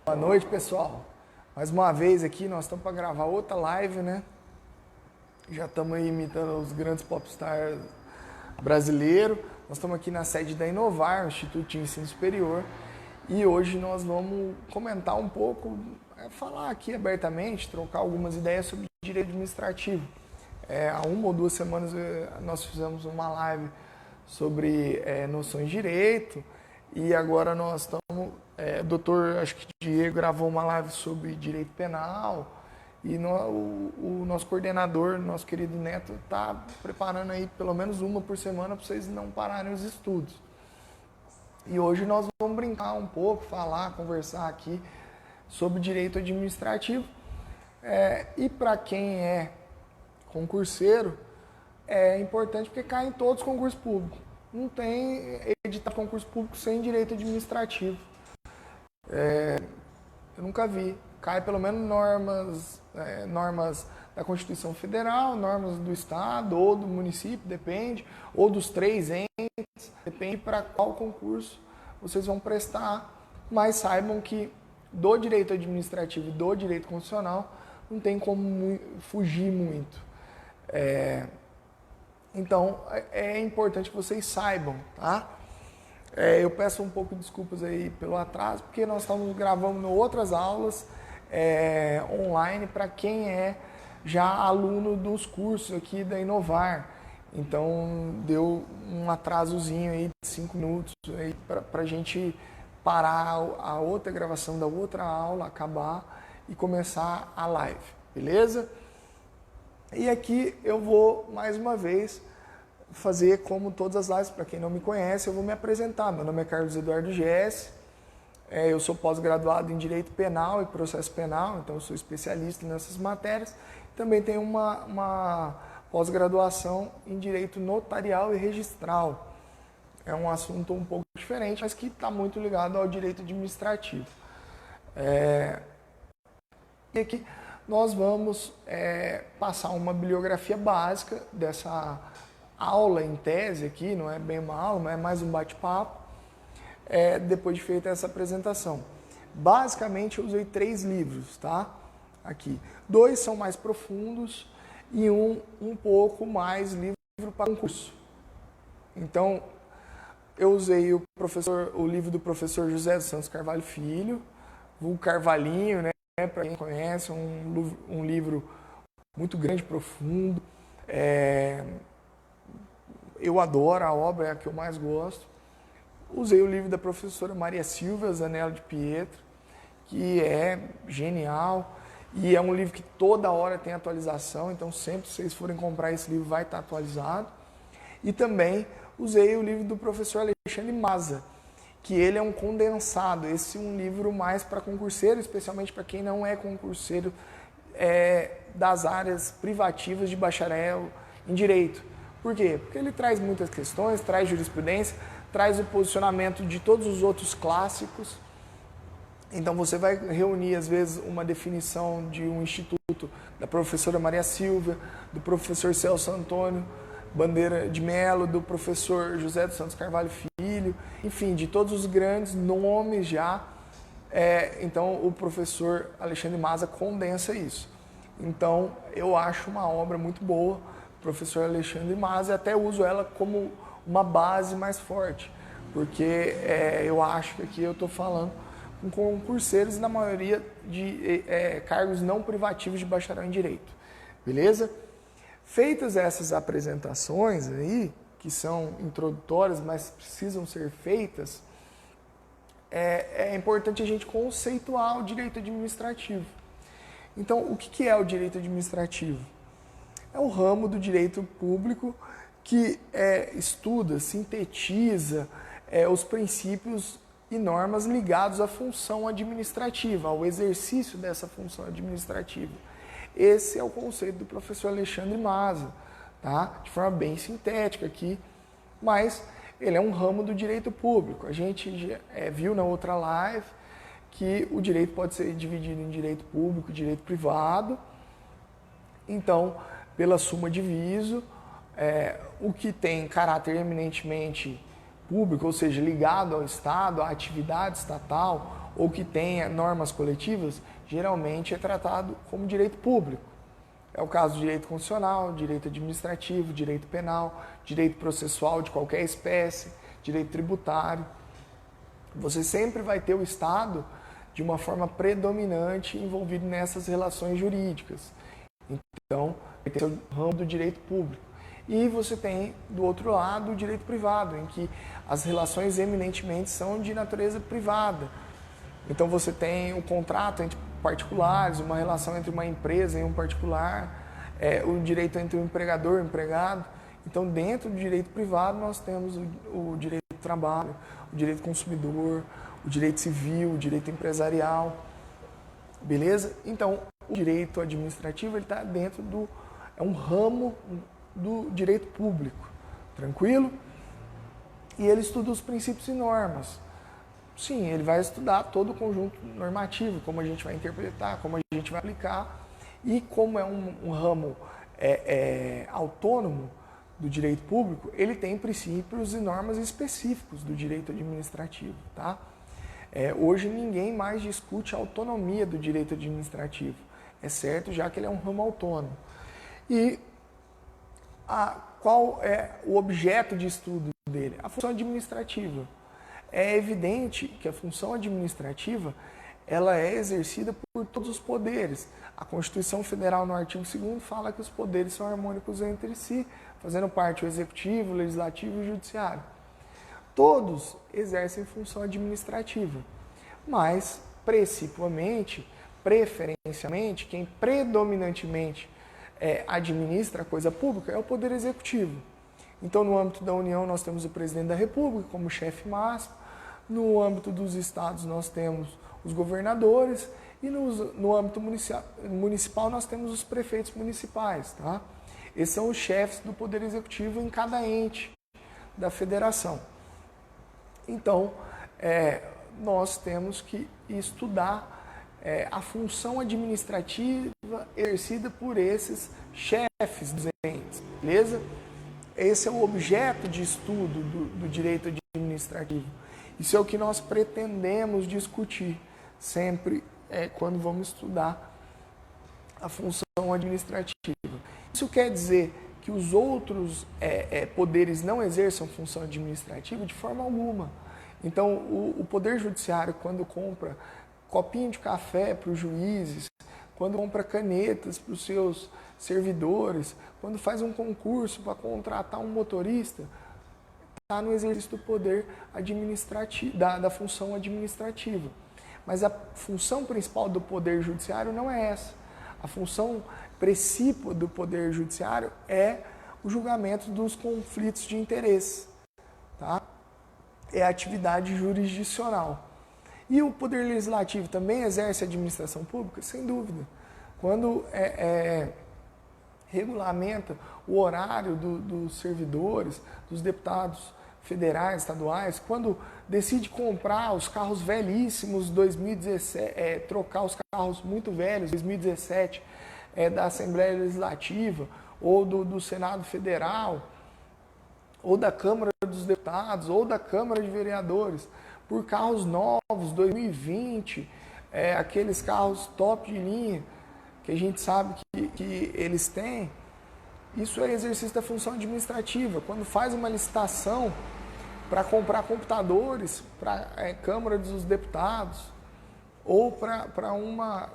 Boa noite, pessoal. Mais uma vez aqui, nós estamos para gravar outra live, né? Já estamos aí imitando os grandes popstars brasileiros. Nós estamos aqui na sede da Inovar, Instituto de Ensino Superior, e hoje nós vamos comentar um pouco, falar aqui abertamente, trocar algumas ideias sobre direito administrativo. Há uma ou duas semanas nós fizemos uma live sobre noções de direito, e agora nós estamos, o doutor, acho que Diego, gravou uma live sobre direito penal, e o nosso coordenador, nosso querido Neto, está preparando aí pelo menos uma por semana para vocês não pararem os estudos. E hoje nós vamos brincar um pouco, falar, conversar aqui sobre direito administrativo. E para quem é concurseiro, é importante porque cai em todos os concursos públicos. Não tem edital de concurso público sem direito administrativo. Eu nunca vi. Cai pelo menos normas da Constituição Federal, normas do Estado ou do município, depende, ou dos três entes, depende para qual concurso vocês vão prestar, mas saibam que do direito administrativo e do direito constitucional não tem como fugir muito. Então, é importante que vocês saibam, tá? Eu peço um pouco de desculpas aí pelo atraso, porque nós estamos gravando outras aulas online para quem é já aluno dos cursos aqui da Inovar. Então, deu um atrasozinho aí de 5 minutos para a gente parar a outra gravação da outra aula, acabar e começar a live, beleza? E aqui eu vou, mais uma vez, fazer como todas as lives. Para quem não me conhece, eu vou me apresentar. Meu nome é Carlos Eduardo Giesse, eu sou pós-graduado em Direito Penal e Processo Penal, então eu sou especialista nessas matérias. Também tenho uma pós-graduação em Direito Notarial e Registral. É um assunto um pouco diferente, mas que está muito ligado ao direito administrativo. E aqui nós vamos passar uma bibliografia básica dessa aula em tese aqui, não é bem uma aula, mas é mais um bate-papo, depois de feita essa apresentação. Basicamente eu usei 3 livros, tá? Aqui. 2 são mais profundos e um pouco mais livro para concurso. Então, eu usei o livro do professor José dos Santos Carvalho Filho, o Carvalhinho, né? Para quem conhece, um livro muito grande, profundo. Eu adoro a obra, é a que eu mais gosto. Usei o livro da professora Maria Silvia Zanello de Pietro, que é genial, e é um livro que toda hora tem atualização, então sempre que vocês forem comprar esse livro vai estar atualizado. E também usei o livro do professor Alexandre Maza, que ele é um condensado. Esse é um livro mais para concurseiro, especialmente para quem não é concurseiro das áreas privativas de bacharel em Direito. Por quê? Porque ele traz muitas questões, traz jurisprudência, traz o posicionamento de todos os outros clássicos. Então você vai reunir, às vezes, uma definição de um instituto da professora Maria Silvia, do professor Celso Antônio Bandeira de Melo, do professor José dos Santos Carvalho Filho, enfim, de todos os grandes nomes já. Então o professor Alexandre Maza condensa isso. Então eu acho uma obra muito boa, o professor Alexandre Maza, e até uso ela como uma base mais forte, porque eu acho que aqui eu estou falando com concurseiros e na maioria de cargos não privativos de bacharel em Direito, beleza? Feitas essas apresentações aí, que são introdutórias, mas precisam ser feitas, é importante a gente conceituar o direito administrativo. Então, o que é o direito administrativo? É o ramo do direito público que estuda, sintetiza os princípios e normas ligados à função administrativa, ao exercício dessa função administrativa. Esse é o conceito do professor Alexandre Maza, tá? De forma bem sintética aqui, mas ele é um ramo do direito público. A gente viu na outra live que o direito pode ser dividido em direito público e direito privado. Então, pela suma diviso, o que tem caráter eminentemente público, ou seja, ligado ao Estado, à atividade estatal, ou que tenha normas coletivas, geralmente é tratado como direito público. É o caso do direito constitucional, direito administrativo, direito penal, direito processual de qualquer espécie, direito tributário. Você sempre vai ter o Estado de uma forma predominante envolvido nessas relações jurídicas. Então, vai ter o ramo do direito público. E você tem, do outro lado, o direito privado, em que as relações eminentemente são de natureza privada. Então, você tem o contrato entre particulares, uma relação entre uma empresa e um particular, o direito entre o empregador e o empregado. Então, dentro do direito privado, nós temos o direito do trabalho, o direito do consumidor, o direito civil, o direito empresarial, beleza? Então, o direito administrativo está dentro é um ramo do direito público, tranquilo? E ele estuda os princípios e normas. Sim, ele vai estudar todo o conjunto normativo, como a gente vai interpretar, como a gente vai aplicar, e como é um ramo autônomo do direito público, ele tem princípios e normas específicos do direito administrativo, tá? Hoje ninguém mais discute a autonomia do direito administrativo, é certo, já que ele é um ramo autônomo. E qual é o objeto de estudo dele? A função administrativa. É evidente que a função administrativa ela é exercida por todos os poderes. A Constituição Federal, no artigo 2º, fala que os poderes são harmônicos entre si, fazendo parte o Executivo, o Legislativo e o Judiciário. Todos exercem função administrativa, mas, principalmente, preferencialmente, quem predominantemente administra a coisa pública é o Poder Executivo. Então, no âmbito da União, nós temos o Presidente da República como chefe máximo, no âmbito dos estados, nós temos os governadores e no âmbito municipal, nós temos os prefeitos municipais. Tá? Esses são os chefes do Poder Executivo em cada ente da federação. Então, nós temos que estudar a função administrativa exercida por esses chefes dos entes, beleza? Esse é o objeto de estudo do direito administrativo. Isso é o que nós pretendemos discutir sempre quando vamos estudar a função administrativa. Isso quer dizer que os outros poderes não exerçam função administrativa de forma alguma. Então, o Poder Judiciário, quando compra copinho de café para os juízes, quando compra canetas para os seus servidores, quando faz um concurso para contratar um motorista, está no exercício do poder administrativo, da função administrativa. Mas a função principal do Poder Judiciário não é essa. A função principal do Poder Judiciário é o julgamento dos conflitos de interesse. Tá? É a atividade jurisdicional. E o Poder Legislativo também exerce a administração pública? Sem dúvida. Quando regulamenta o horário dos servidores, dos deputados federais, estaduais, quando decide comprar os carros velhíssimos 2017, trocar os carros muito velhos 2017 da Assembleia Legislativa ou do Senado Federal ou da Câmara dos Deputados ou da Câmara de Vereadores por carros novos 2020, aqueles carros top de linha que a gente sabe que eles têm. Isso é exercício da função administrativa. Quando faz uma licitação para comprar computadores para a Câmara dos Deputados ou para uma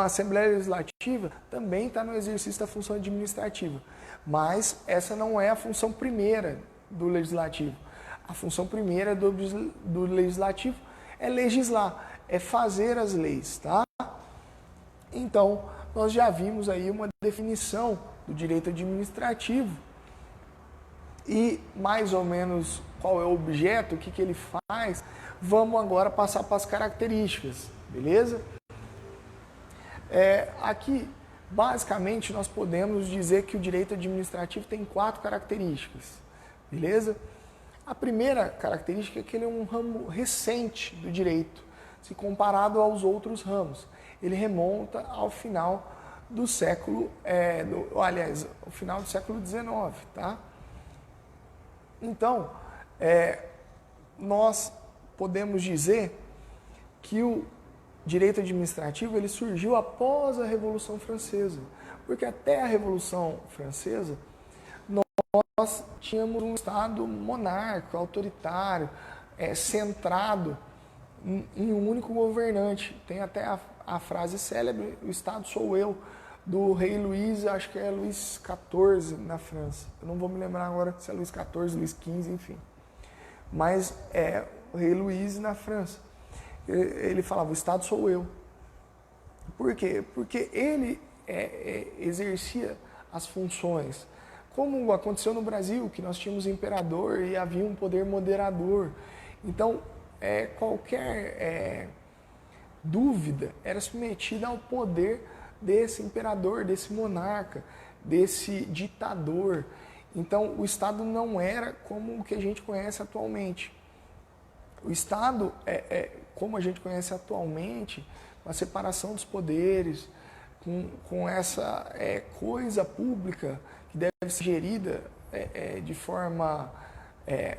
Assembleia Legislativa, também está no exercício da função administrativa. Mas essa não é a função primeira do Legislativo. A função primeira do Legislativo é legislar, é fazer as leis, tá? Então, nós já vimos aí uma definição do direito administrativo e mais ou menos qual é o objeto, o que ele faz. Vamos agora passar para as características, beleza? Aqui, basicamente, nós podemos dizer que o direito administrativo tem 4 características, beleza? A primeira característica é que ele é um ramo recente do direito, se comparado aos outros ramos. Ele remonta ao final do século, ao final do século XIX, tá? Então, nós podemos dizer que o direito administrativo ele surgiu após a Revolução Francesa, porque até a Revolução Francesa nós tínhamos um Estado monárquico, autoritário, centrado em um único governante. Tem até a frase célebre, o Estado sou eu, do rei Luís, acho que é Luís XIV na França. Eu não vou me lembrar agora se é Luís XIV, Luís XV, enfim. Mas é o rei Luís na França. Ele falava, o Estado sou eu. Por quê? Porque ele exercia as funções. Como aconteceu no Brasil, que nós tínhamos imperador e havia um poder moderador. Então, qualquer dúvida era submetida ao poder desse imperador, desse monarca, desse ditador. Então, o Estado não era como o que a gente conhece atualmente. O Estado, como a gente conhece atualmente, com a separação dos poderes, com essa coisa pública que deve ser gerida de forma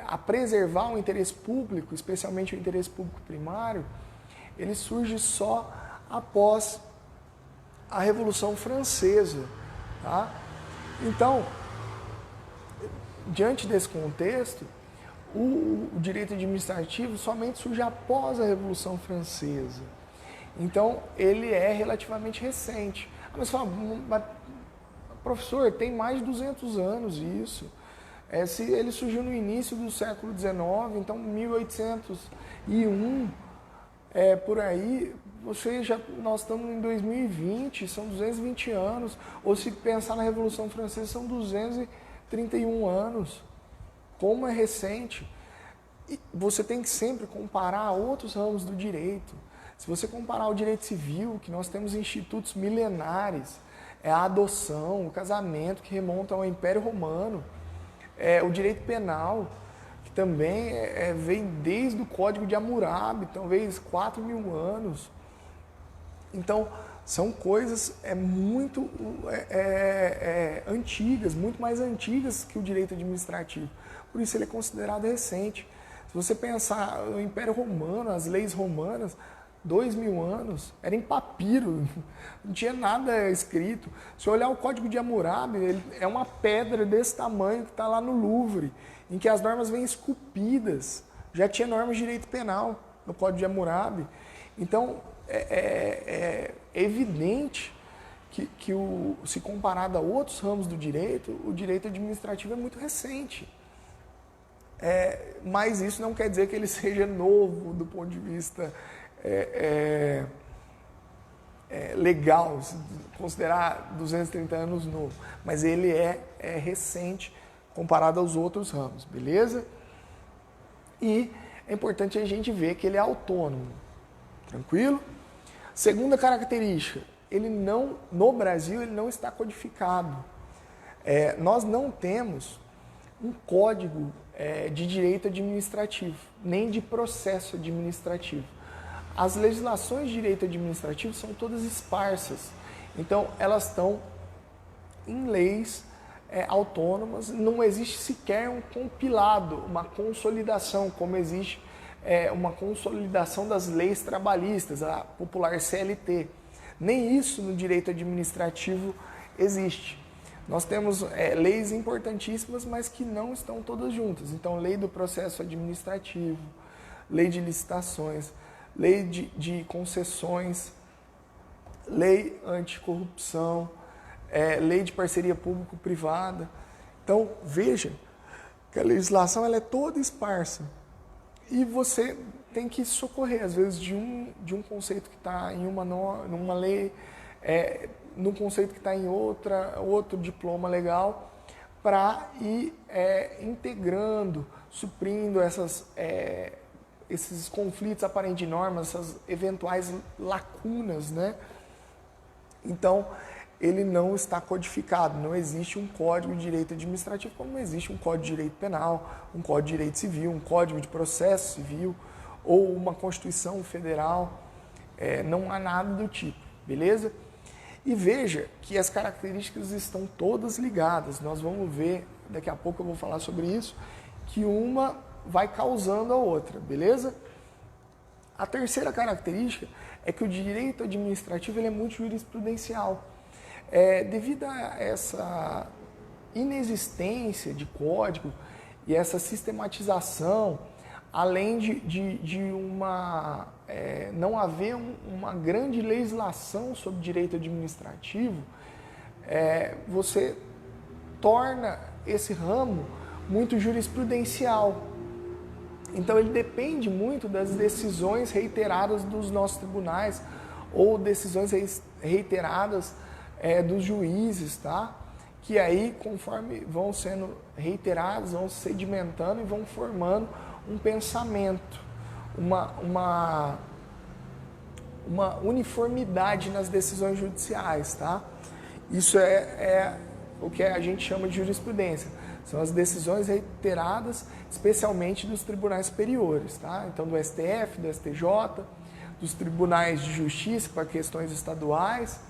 a preservar o interesse público, especialmente o interesse público primário, ele surge só após a Revolução Francesa. Tá? Então, diante desse contexto, o direito administrativo somente surge após a Revolução Francesa. Então, ele é relativamente recente. Mas fala, professor, tem mais de 200 anos isso. Se ele surgiu no início do século XIX, então 1801, por aí, nós estamos em 2020, são 220 anos. Ou se pensar na Revolução Francesa, são 231 anos. Como é recente. E você tem que sempre comparar outros ramos do direito. Se você comparar o direito civil, que nós temos institutos milenares, a adoção, o casamento, que remontam ao Império Romano, o direito penal, que também vem desde o Código de Hammurabi, talvez 4.000 anos. Então, são coisas muito antigas, muito mais antigas que o direito administrativo. Por isso ele é considerado recente. Se você pensar no Império Romano, as leis romanas, 2.000 anos, era em papiro, não tinha nada escrito. Se olhar o Código de Hammurabi, ele é uma pedra desse tamanho que está lá no Louvre, em que as normas vêm esculpidas. Já tinha normas de direito penal no Código de Hammurabi. Então, é evidente que se comparado a outros ramos do direito, o direito administrativo é muito recente. Mas isso não quer dizer que ele seja novo do ponto de vista legal, considerar 230 anos novo, mas ele é recente comparado aos outros ramos, beleza? E é importante a gente ver que ele é autônomo, tranquilo? Segunda característica, no Brasil ele não está codificado. Nós não temos um código de direito administrativo, nem de processo administrativo. As legislações de direito administrativo são todas esparsas, então elas estão em leis autônomas, não existe sequer um compilado, uma consolidação, como existe uma consolidação das leis trabalhistas, a popular CLT. Nem isso no direito administrativo existe. Nós temos leis importantíssimas, mas que não estão todas juntas. Então, lei do processo administrativo, lei de licitações, lei de concessões, lei anticorrupção, lei de parceria público-privada. Então, veja que a legislação ela é toda esparsa. E você tem que socorrer, às vezes, de um conceito que está em numa lei, num conceito que está em outro diploma legal, para ir integrando, suprindo esses conflitos aparentes de normas, essas eventuais lacunas, né? Então, ele não está codificado, não existe um código de direito administrativo, como não existe um código de direito penal, um código de direito civil, um código de processo civil, ou uma Constituição Federal, não há nada do tipo, beleza? E veja que as características estão todas ligadas, nós vamos ver, daqui a pouco eu vou falar sobre isso, que uma vai causando a outra, beleza? A terceira característica é que o direito administrativo ele é muito jurisprudencial. Devido a essa inexistência de código e essa sistematização, além de não haver uma grande legislação sobre direito administrativo, você torna esse ramo muito jurisprudencial. Então ele depende muito das decisões reiteradas dos nossos tribunais ou decisões reiteradas dos juízes, tá? Que aí, conforme vão sendo reiteradas, vão sedimentando e vão formando um pensamento, uma uniformidade nas decisões judiciais, tá? Isso é o que a gente chama de jurisprudência. São as decisões reiteradas, especialmente dos tribunais superiores, tá? Então, do STF, do STJ, dos tribunais de justiça para questões estaduais.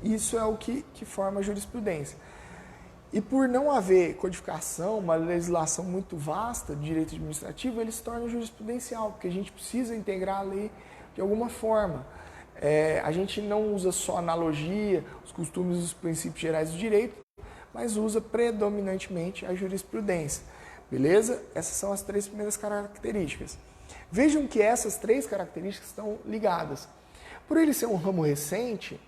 Isso é o que forma a jurisprudência. E por não haver codificação, uma legislação muito vasta de direito administrativo, ele se torna jurisprudencial, porque a gente precisa integrar a lei de alguma forma. A gente não usa só analogia, os costumes e os princípios gerais do direito, mas usa predominantemente a jurisprudência. Beleza? Essas são as três primeiras características. Vejam que essas três características estão ligadas. Por ele ser um ramo recente,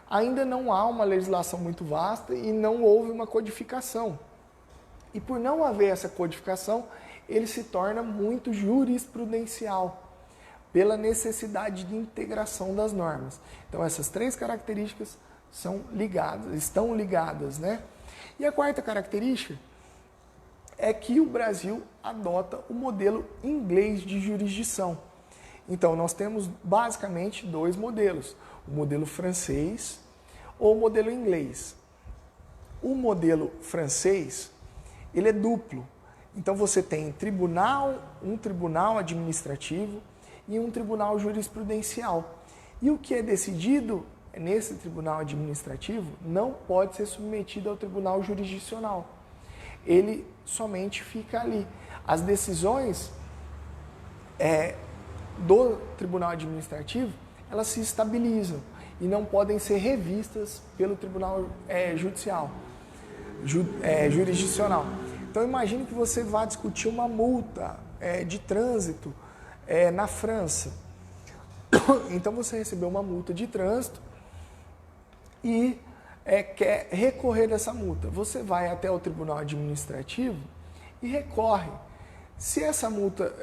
ainda não há uma legislação muito vasta e não houve uma codificação. E por não haver essa codificação, ele se torna muito jurisprudencial, pela necessidade de integração das normas. Então essas três características estão ligadas, né? E a quarta característica é que o Brasil adota o modelo inglês de jurisdição. Então nós temos basicamente dois modelos, o modelo francês ou o modelo inglês. O modelo francês, ele é duplo. Então você tem um tribunal administrativo e um tribunal jurisprudencial. E o que é decidido nesse tribunal administrativo não pode ser submetido ao tribunal jurisdicional. Ele somente fica ali. As decisões do tribunal administrativo, elas se estabilizam e não podem ser revistas pelo tribunal jurisdicional. Então imagine que você vá discutir uma multa de trânsito na França. Então você recebeu uma multa de trânsito e quer recorrer dessa multa. Você vai até o tribunal administrativo e recorre. Se essa multa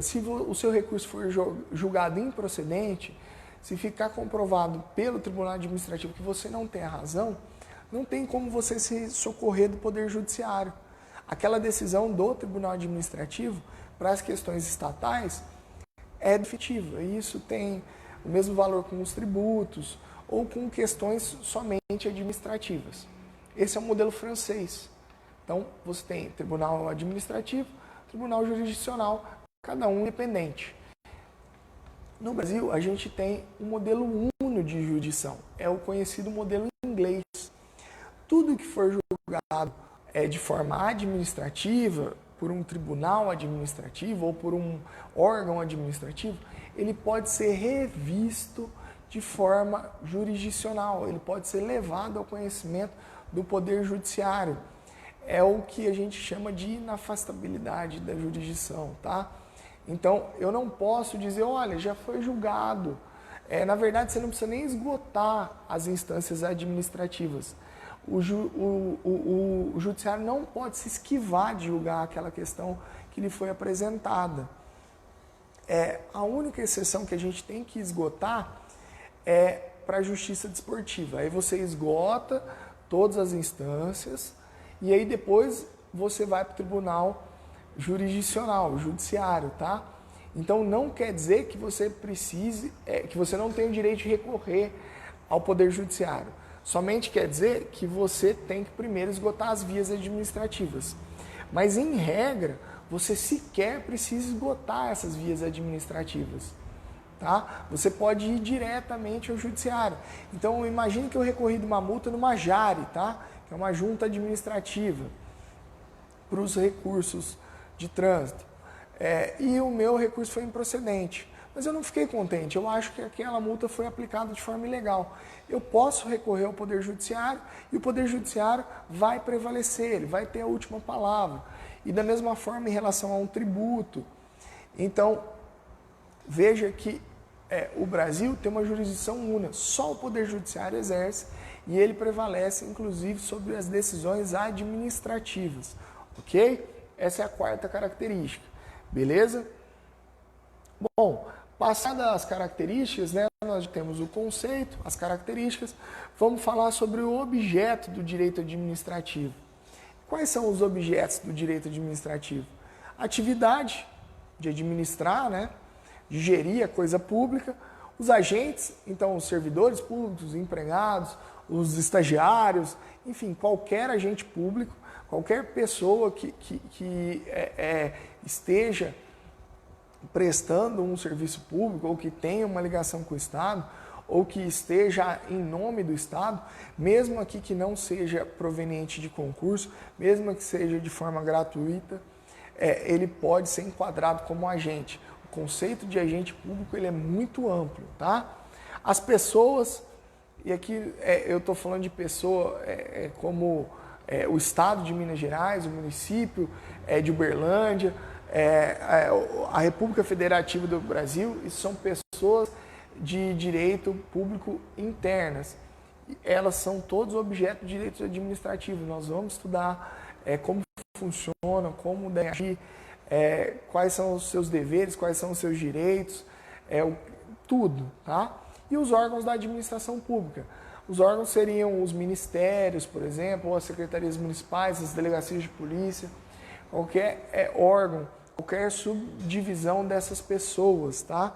se o seu recurso for julgado improcedente, se ficar comprovado pelo tribunal administrativo que você não tem a razão, não tem como você se socorrer do Poder Judiciário. Aquela decisão do tribunal administrativo para as questões estatais é definitiva. E isso tem o mesmo valor com os tributos ou com questões somente administrativas. Esse é o modelo francês. Então, você tem tribunal administrativo, tribunal jurisdicional, cada um independente. No Brasil, a gente tem um modelo uno de jurisdição, é o conhecido modelo inglês. Tudo que for julgado de forma administrativa, por um tribunal administrativo ou por um órgão administrativo, ele pode ser revisto de forma jurisdicional, ele pode ser levado ao conhecimento do Poder Judiciário. É o que a gente chama de inafastabilidade da jurisdição, tá? Então, eu não posso dizer, olha, já foi julgado. Na verdade, você não precisa nem esgotar as instâncias administrativas. O judiciário não pode se esquivar de julgar aquela questão que lhe foi apresentada. A única exceção que a gente tem que esgotar é para a justiça desportiva. Aí você esgota todas as instâncias e aí depois você vai para o tribunal jurisdicional, judiciário, tá? Então não quer dizer que você precise, que você não tem o direito de recorrer ao Poder Judiciário. Somente quer dizer que você tem que primeiro esgotar as vias administrativas. Mas em regra, você sequer precisa esgotar essas vias administrativas. Tá? Você pode ir diretamente ao judiciário. Então imagine que eu recorri de uma multa numa JARE, tá? Que é uma junta administrativa, para os recursos de trânsito. E o meu recurso foi improcedente. Mas eu não fiquei contente, eu acho que aquela multa foi aplicada de forma ilegal. Eu posso recorrer ao Poder Judiciário e o Poder Judiciário vai prevalecer, ele vai ter a última palavra. E da mesma forma em relação a um tributo. Então, veja que o Brasil tem uma jurisdição única, só o Poder Judiciário exerce e ele prevalece inclusive sobre as decisões administrativas, ok? Essa é a quarta característica, beleza? Bom, passadas as características, né, nós temos o conceito, as características, vamos falar sobre o objeto do direito administrativo. Quais são os objetos do direito administrativo? Atividade de administrar, né, de gerir a coisa pública, os agentes, então os servidores públicos, os empregados, os estagiários, enfim, qualquer agente público, qualquer pessoa que esteja prestando um serviço público ou que tenha uma ligação com o Estado ou que esteja em nome do Estado, mesmo aqui que não seja proveniente de concurso, mesmo que seja de forma gratuita, ele pode ser enquadrado como agente. O conceito de agente público ele é muito amplo, tá? As pessoas, e aqui eu estou falando de pessoa como o Estado de Minas Gerais, o município de Uberlândia, a República Federativa do Brasil, isso são pessoas de direito público internas. Elas são todos objeto de direito administrativo. Nós vamos estudar como funciona, como deve agir, quais são os seus deveres, quais são os seus direitos, tudo, tá? E os órgãos da administração pública. Os órgãos seriam os ministérios, por exemplo, ou as secretarias municipais, as delegacias de polícia, qualquer órgão, qualquer subdivisão dessas pessoas, tá?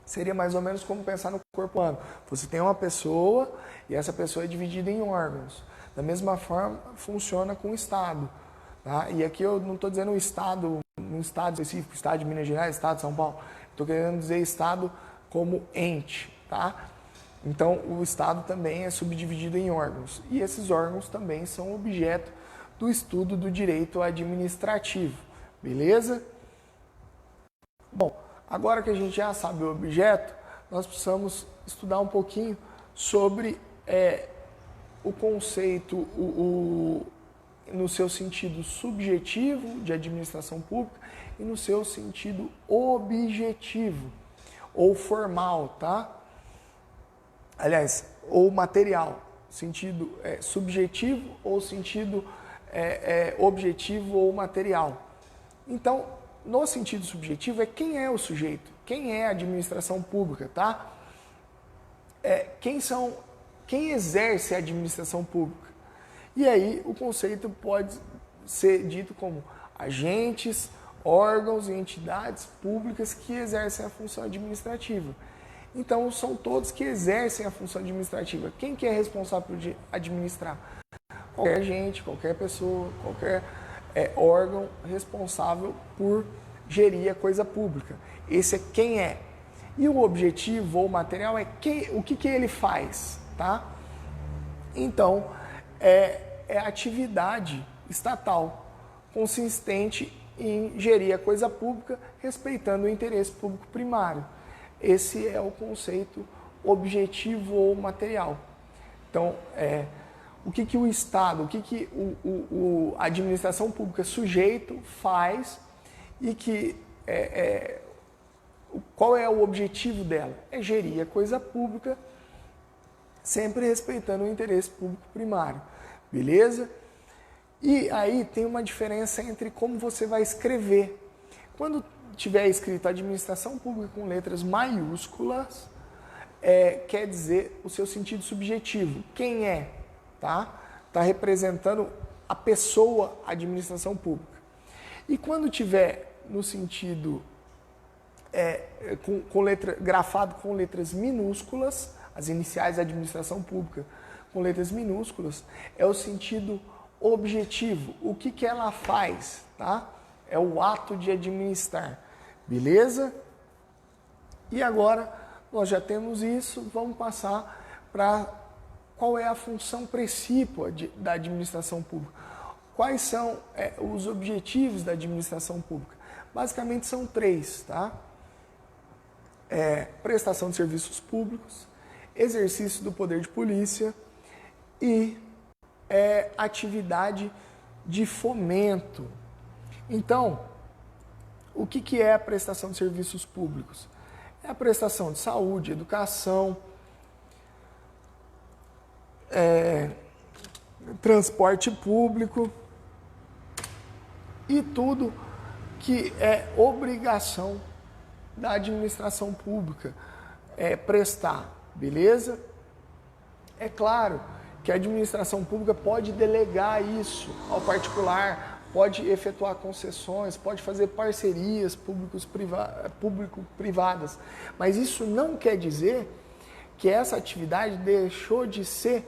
Seria mais ou menos como pensar no corpo humano. Você tem uma pessoa e essa pessoa é dividida em órgãos. Da mesma forma, funciona com o Estado. Tá? E aqui eu não estou dizendo um Estado específico, Estado de Minas Gerais, Estado de São Paulo. Estou querendo dizer Estado como ente. Tá? Então, o Estado também é subdividido em órgãos. E esses órgãos também são objeto do estudo do direito administrativo. Beleza? Bom, agora que a gente já sabe o objeto, nós precisamos estudar um pouquinho sobre o conceito no seu sentido subjetivo de administração pública e no seu sentido objetivo ou formal, tá? Aliás, ou material, sentido subjetivo ou sentido objetivo ou material. Então, no sentido subjetivo, quem é o sujeito, quem é a administração pública, tá? Quem exerce a administração pública. E aí, o conceito pode ser dito como agentes, órgãos e entidades públicas que exercem a função administrativa. Então, são todos que exercem a função administrativa. Quem que é responsável por administrar? Qualquer agente, qualquer pessoa, qualquer órgão responsável por gerir a coisa pública. Esse é quem é. E o objetivo ou material é o que ele faz, tá? Então, é a atividade estatal consistente em gerir a coisa pública respeitando o interesse público primário. Esse é o conceito objetivo ou material. Então, o que o Estado, o que a administração pública sujeito faz e qual é o objetivo dela? É gerir a coisa pública sempre respeitando o interesse público primário, beleza? E aí tem uma diferença entre como você vai escrever. Quando tiver escrito administração pública com letras maiúsculas, quer dizer o seu sentido subjetivo. Quem é? Tá? Tá representando a pessoa administração pública. E quando tiver no sentido grafado com letras minúsculas, as iniciais da administração pública com letras minúsculas, é o sentido objetivo. O que ela faz, tá? É o ato de administrar, beleza? E agora nós já temos isso, vamos passar para qual é a função precípua da administração pública. quais são os objetivos da administração pública? Basicamente são 3, tá? Prestação de serviços públicos, exercício do poder de polícia e atividade de fomento. Então, o que é a prestação de serviços públicos? É a prestação de saúde, educação, transporte público e tudo que é obrigação da administração pública prestar, beleza? É claro que a administração pública pode delegar isso ao particular, pode efetuar concessões, pode fazer parcerias público-privadas, mas isso não quer dizer que essa atividade deixou de ser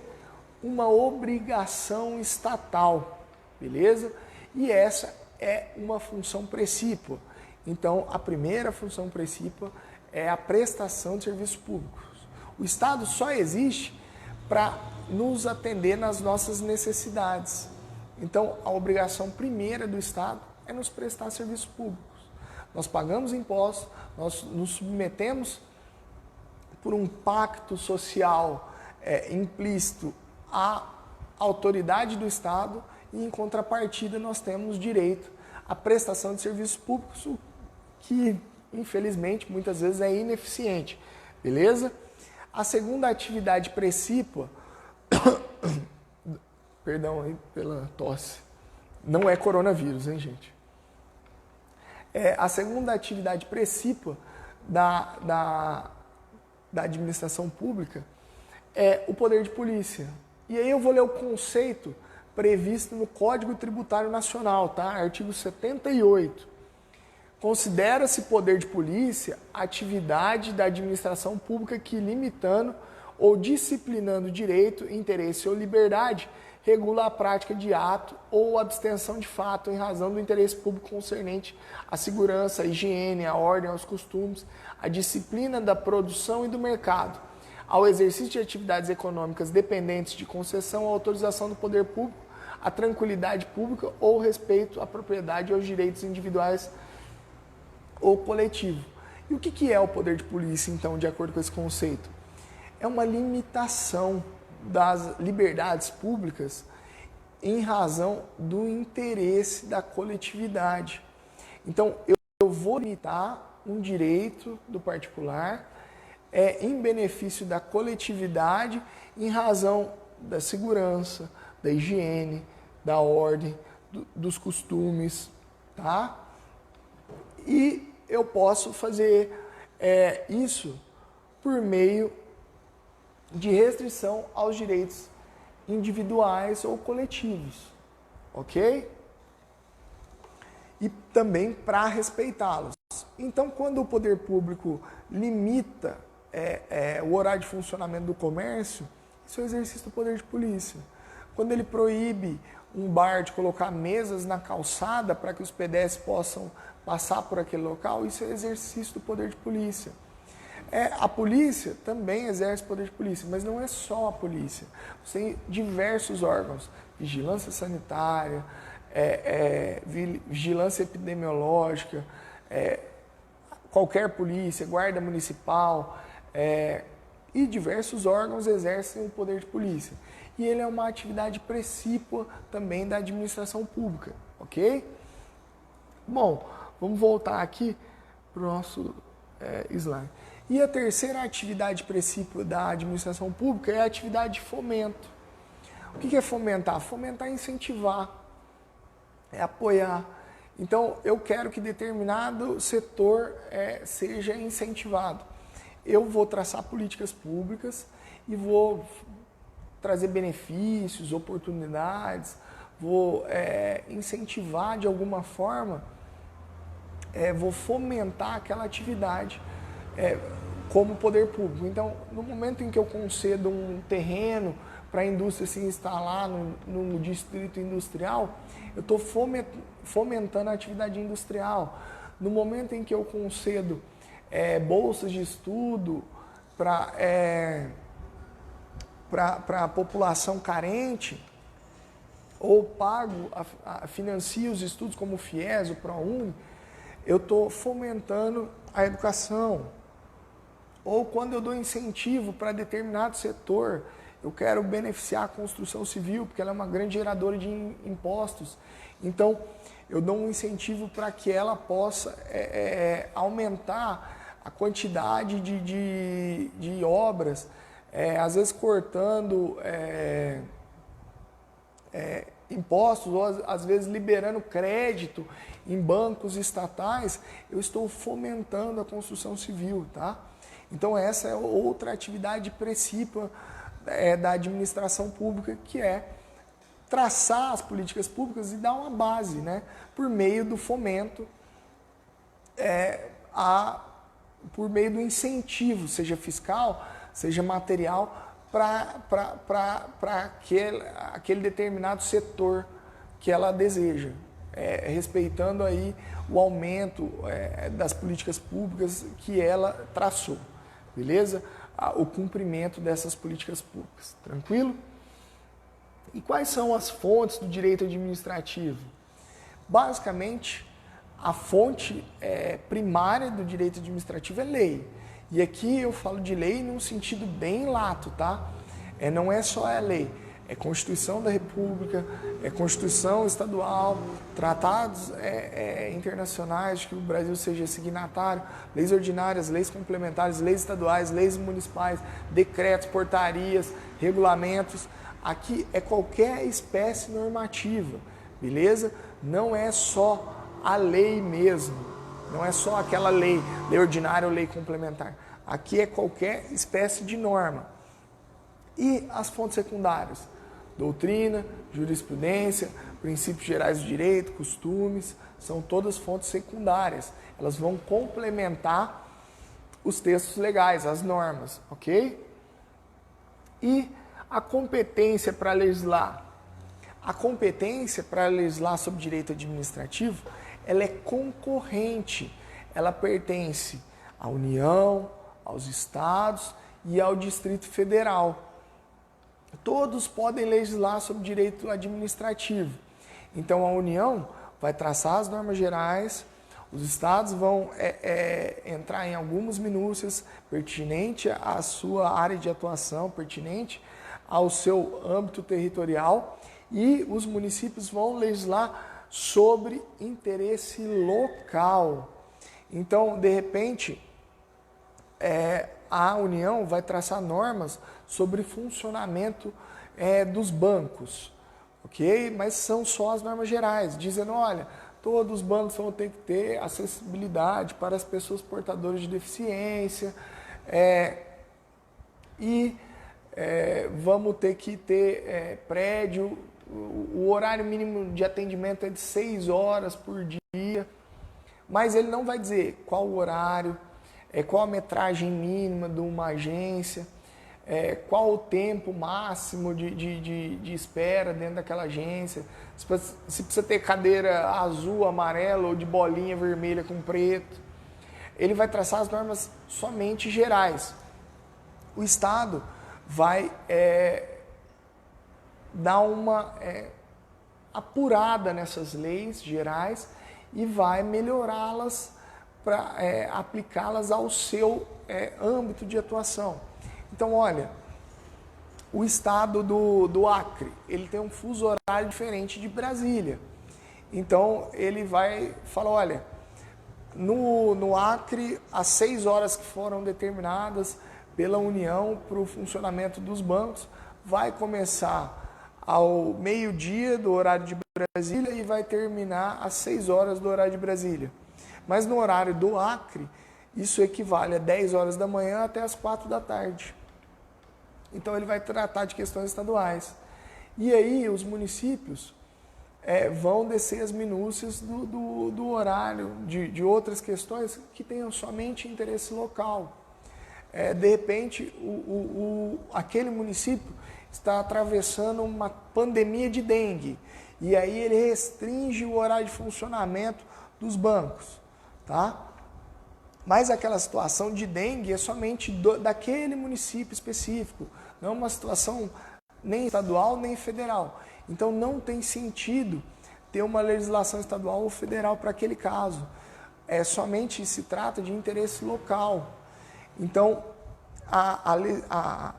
uma obrigação estatal, beleza? E essa é uma função precípua. Então, a primeira função precípua é a prestação de serviços públicos. O Estado só existe para nos atender nas nossas necessidades. Então, a obrigação primeira do Estado é nos prestar serviços públicos. Nós pagamos impostos, nós nos submetemos por um pacto social implícito à autoridade do Estado e, em contrapartida, nós temos direito à prestação de serviços públicos, o que, infelizmente, muitas vezes é ineficiente. Beleza? A segunda atividade precípua, perdão aí pela tosse, não é coronavírus, hein, gente? A segunda atividade precípua da administração pública é o poder de polícia. E aí eu vou ler o conceito previsto no Código Tributário Nacional, tá? Artigo 78. Considera-se poder de polícia atividade da administração pública que, limitando ou disciplinando direito, interesse ou liberdade, regula a prática de ato ou abstenção de fato em razão do interesse público concernente à segurança, à higiene, à ordem, aos costumes, à disciplina da produção e do mercado, ao exercício de atividades econômicas dependentes de concessão ou autorização do poder público, à tranquilidade pública ou respeito à propriedade e aos direitos individuais ou coletivo. E o que é o poder de polícia, então, de acordo com esse conceito? É uma limitação das liberdades públicas em razão do interesse da coletividade. Então, eu vou limitar um direito do particular em benefício da coletividade em razão da segurança, da higiene, da ordem, dos costumes, tá? E eu posso fazer isso por meio de restrição aos direitos individuais ou coletivos, ok? E também para respeitá-los. Então, quando o poder público limita o horário de funcionamento do comércio, isso é o exercício do poder de polícia. Quando ele proíbe um bar de colocar mesas na calçada para que os pedestres possam passar por aquele local, isso é exercício do poder de polícia. A polícia também exerce poder de polícia, mas não é só a polícia. Você tem diversos órgãos, vigilância sanitária, vigilância epidemiológica, qualquer polícia, guarda municipal, e diversos órgãos exercem o poder de polícia. E ele é uma atividade precípua também da administração pública, ok? Bom, vamos voltar aqui para o nosso slide. E a terceira atividade precípua da administração pública é a atividade de fomento. O que é fomentar? Fomentar é incentivar, é apoiar. Então, eu quero que determinado setor seja incentivado. Eu vou traçar políticas públicas e vou trazer benefícios, oportunidades, vou incentivar de alguma forma, vou fomentar aquela atividade como poder público. Então, no momento em que eu concedo um terreno para a indústria se instalar no distrito industrial, eu estou fomentando a atividade industrial. No momento em que eu concedo bolsas de estudo para a população carente, ou pago, financio os estudos como o FIES, o ProUni, eu estou fomentando a educação. Ou quando eu dou incentivo para determinado setor, eu quero beneficiar a construção civil, porque ela é uma grande geradora de impostos. Então, eu dou um incentivo para que ela possa aumentar a quantidade de obras, às vezes cortando impostos, ou às vezes liberando crédito em bancos estatais. Eu estou fomentando a construção civil, tá? Então essa é outra atividade precípua da administração pública, que é traçar as políticas públicas e dar uma base, né, por meio do fomento, por meio do incentivo, seja fiscal, seja material, para aquele determinado setor que ela deseja, respeitando aí o aumento das políticas públicas que ela traçou, beleza? O cumprimento dessas políticas públicas, tranquilo? E quais são as fontes do direito administrativo? Basicamente, a fonte primária do direito administrativo é lei. E aqui eu falo de lei num sentido bem lato, tá? Não é só a lei, é Constituição da República, é Constituição estadual, tratados internacionais de que o Brasil seja signatário, leis ordinárias, leis complementares, leis estaduais, leis municipais, decretos, portarias, regulamentos. Aqui é qualquer espécie normativa, beleza? Não é só a lei mesmo, não é só aquela lei ordinária ou lei complementar. Aqui é qualquer espécie de norma. E as fontes secundárias? Doutrina, jurisprudência, princípios gerais do direito, costumes, são todas fontes secundárias. Elas vão complementar os textos legais, as normas, ok? E a competência para legislar? A competência para legislar sobre direito administrativo, ela é concorrente, ela pertence à União, aos estados e ao Distrito Federal. Todos podem legislar sobre direito administrativo. Então a União vai traçar as normas gerais, os estados vão entrar em algumas minúcias pertinente à sua área de atuação, pertinente ao seu âmbito territorial, e os municípios vão legislar sobre interesse local. Então, de repente, a União vai traçar normas sobre funcionamento dos bancos, ok? Mas são só as normas gerais, dizendo, olha, todos os bancos vão ter que ter acessibilidade para as pessoas portadoras de deficiência, vamos ter que ter prédio, o horário mínimo de atendimento é de 6 horas por dia, mas ele não vai dizer qual o horário, qual a metragem mínima de uma agência, qual o tempo máximo de espera dentro daquela agência, se precisa ter cadeira azul, amarela ou de bolinha vermelha com preto. Ele vai traçar as normas somente gerais. O Estado vai dar uma apurada nessas leis gerais e vai melhorá-las para aplicá-las ao seu âmbito de atuação. Então, olha, o estado do Acre, ele tem um fuso horário diferente de Brasília. Então, ele vai falar, olha, no Acre, as 6 horas que foram determinadas pela União para o funcionamento dos bancos, vai começar ao meio-dia do horário de Brasília e vai terminar às 6 horas do horário de Brasília. Mas no horário do Acre, isso equivale a 10 horas da manhã até as 4 da tarde. Então ele vai tratar de questões estaduais. E aí os municípios vão descer as minúcias do horário, de outras questões que tenham somente interesse local. De repente, aquele município está atravessando uma pandemia de dengue. E aí ele restringe o horário de funcionamento dos bancos. Tá? Mas aquela situação de dengue é somente daquele município específico, não é uma situação nem estadual nem federal. Então não tem sentido ter uma legislação estadual ou federal para aquele caso. Somente se trata de interesse local. Então, a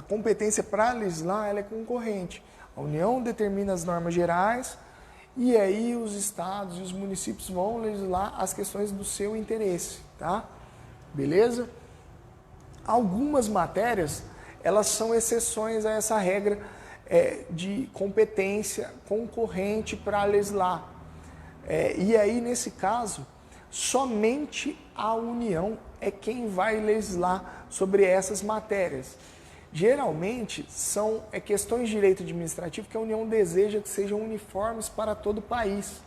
competência para legislar ela é concorrente. A União determina as normas gerais e aí os estados e os municípios vão legislar as questões do seu interesse, tá? Beleza? Algumas matérias, elas são exceções a essa regra de competência concorrente para legislar. E aí, nesse caso, somente a União é quem vai legislar sobre essas matérias. Geralmente, são questões de direito administrativo que a União deseja que sejam uniformes para todo o país.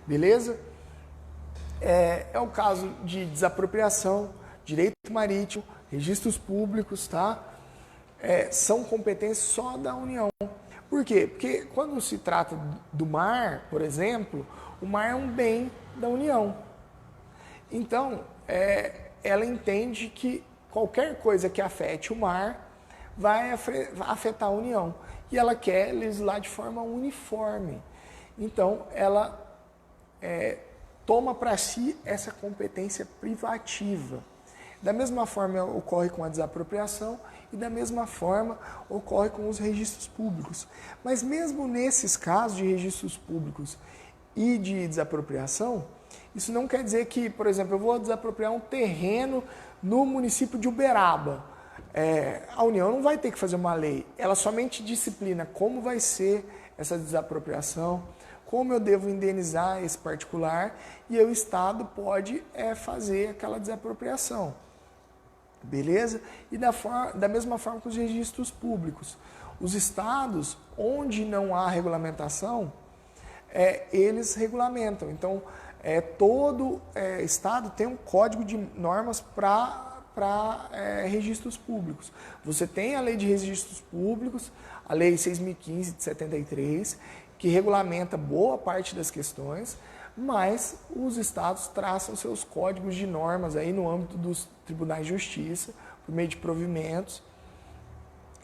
Beleza? É o caso de desapropriação, direito marítimo, registros públicos, tá? São competências só da União. Por quê? Porque quando se trata do mar, por exemplo, o mar é um bem da União. Então, ela entende que qualquer coisa que afete o mar vai afetar a União. E ela quer legislar de forma uniforme. Então, ela toma para si essa competência privativa. Da mesma forma ocorre com a desapropriação e da mesma forma ocorre com os registros públicos. Mas mesmo nesses casos de registros públicos e de desapropriação, isso não quer dizer que, por exemplo, eu vou desapropriar um terreno no município de Uberaba. A União não vai ter que fazer uma lei, ela somente disciplina como vai ser essa desapropriação, como eu devo indenizar esse particular e o Estado pode fazer aquela desapropriação. Beleza? E da mesma forma com os registros públicos. Os estados, onde não há regulamentação, eles regulamentam. Então, todo estado tem um código de normas para registros públicos. Você tem a lei de registros públicos, a lei 6.015 de 73, que regulamenta boa parte das questões, mas os estados traçam seus códigos de normas aí no âmbito dos tribunais de justiça, por meio de provimentos,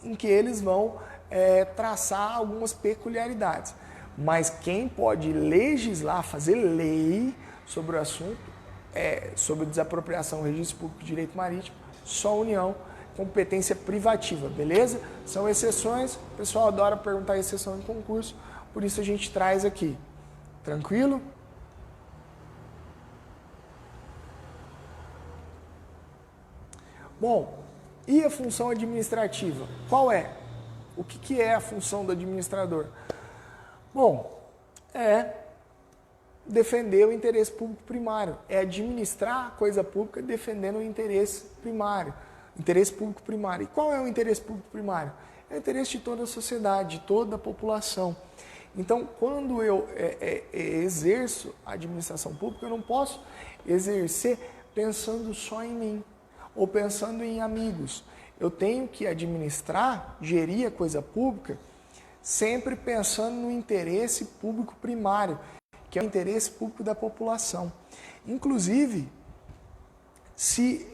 em que eles vão traçar algumas peculiaridades. Mas quem pode legislar, fazer lei sobre o assunto, sobre desapropriação, registro público e direito marítimo, só a União, competência privativa, beleza? São exceções, o pessoal adora perguntar exceção em concurso, por isso a gente traz aqui. Tranquilo? Bom, e a função administrativa? Qual é? O que é a função do administrador? Bom, defender o interesse público primário. É administrar a coisa pública defendendo o interesse primário. Interesse público primário. E qual é o interesse público primário? É o interesse de toda a sociedade, de toda a população. Então, quando eu exerço a administração pública, eu não posso exercer pensando só em mim ou pensando em amigos. Eu tenho que administrar, gerir a coisa pública, sempre pensando no interesse público primário, que é o interesse público da população. Inclusive, se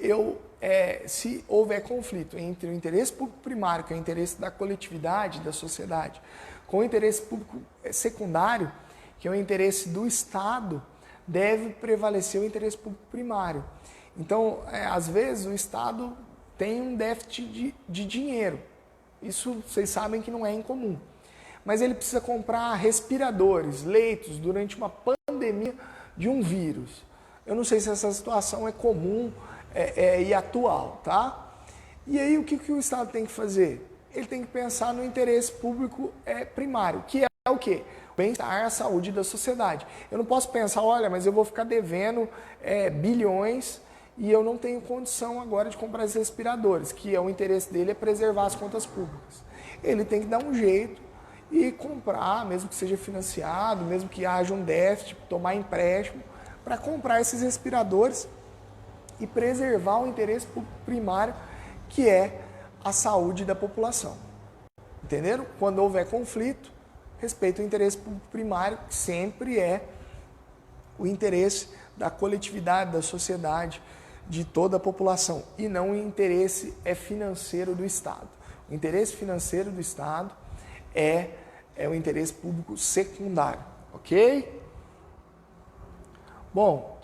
houver conflito entre o interesse público primário, que é o interesse da coletividade, da sociedade, com o interesse público secundário, que é o interesse do Estado, deve prevalecer o interesse público primário. Então, às vezes, o Estado tem um déficit de dinheiro. Isso vocês sabem que não é incomum. Mas ele precisa comprar respiradores, leitos, durante uma pandemia de um vírus. Eu não sei se essa situação é comum e atual, tá? E aí, o que o Estado tem que fazer? Ele tem que pensar no interesse público primário, que é o quê? O bem-estar, a saúde da sociedade. Eu não posso pensar, olha, mas eu vou ficar devendo bilhões e eu não tenho condição agora de comprar esses respiradores, que o interesse dele é preservar as contas públicas. Ele tem que dar um jeito e comprar, mesmo que seja financiado, mesmo que haja um déficit, tomar empréstimo, para comprar esses respiradores e preservar o interesse público primário, que é a saúde da população. Entenderam? Quando houver conflito, respeita o interesse público primário, que sempre é o interesse da coletividade, da sociedade, de toda a população, e não o interesse financeiro do Estado. O interesse financeiro do Estado é é o interesse público secundário, ok? Bom,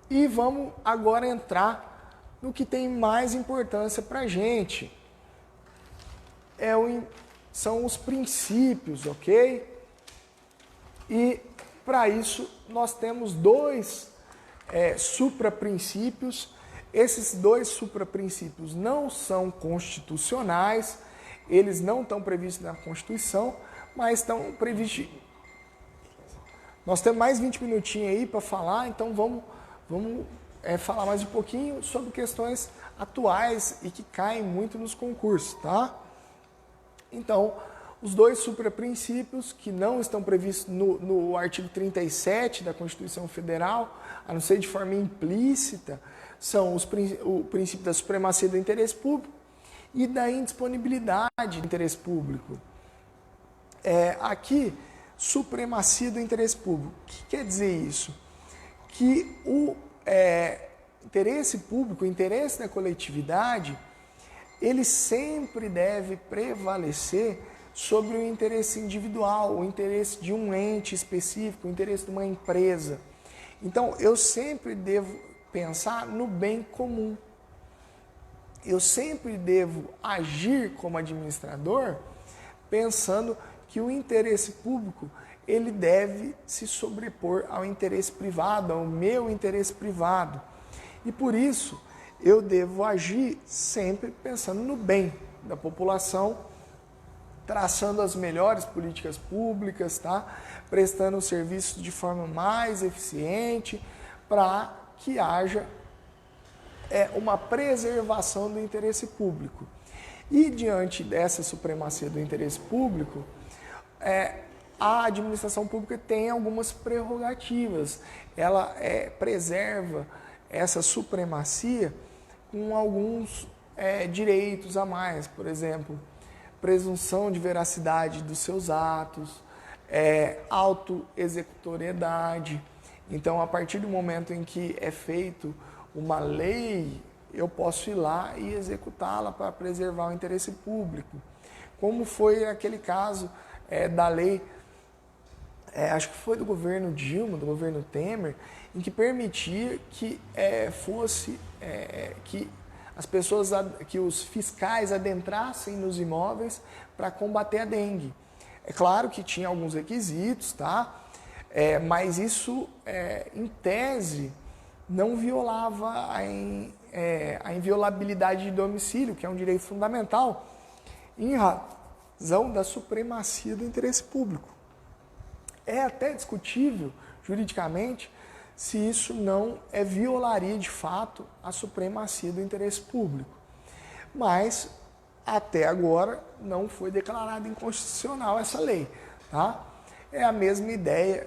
e vamos agora entrar no que tem mais importância para a gente. São os princípios, ok? E para isso nós temos dois supraprincípios. Esses dois supraprincípios não são constitucionais, eles não estão previstos na Constituição, mas estão previstos. Nós temos mais 20 minutinhos aí para falar, então vamos falar mais um pouquinho sobre questões atuais e que caem muito nos concursos, tá? Então, os dois supraprincípios que não estão previstos no artigo 37 da Constituição Federal, a não ser de forma implícita, são o princípio da supremacia do interesse público e da indisponibilidade do interesse público. Aqui, supremacia do interesse público. O que quer dizer isso? Que o interesse público, o interesse da coletividade, ele sempre deve prevalecer sobre o interesse individual, o interesse de um ente específico, o interesse de uma empresa. Então, eu sempre devo pensar no bem comum. Eu sempre devo agir como administrador pensando que o interesse público ele deve se sobrepor ao interesse privado, ao meu interesse privado. E por isso, eu devo agir sempre pensando no bem da população, traçando as melhores políticas públicas, tá? Prestando o serviço de forma mais eficiente para que haja uma preservação do interesse público. E diante dessa supremacia do interesse público, a administração pública tem algumas prerrogativas. Ela preserva essa supremacia com alguns direitos a mais, por exemplo, presunção de veracidade dos seus atos, autoexecutoriedade. Então, a partir do momento em que é feito uma lei, eu posso ir lá e executá-la para preservar o interesse público. Como foi aquele caso da lei, acho que foi do governo Dilma, do governo Temer, em que permitia que que as pessoas, que os fiscais adentrassem nos imóveis para combater a dengue. É claro que tinha alguns requisitos, tá? Mas isso, em tese, não violava a inviolabilidade de domicílio, que é um direito fundamental, em razão da supremacia do interesse público. É até discutível, juridicamente, se isso não violaria de fato a supremacia do interesse público. Mas, até agora, não foi declarada inconstitucional essa lei. Tá? É a mesma ideia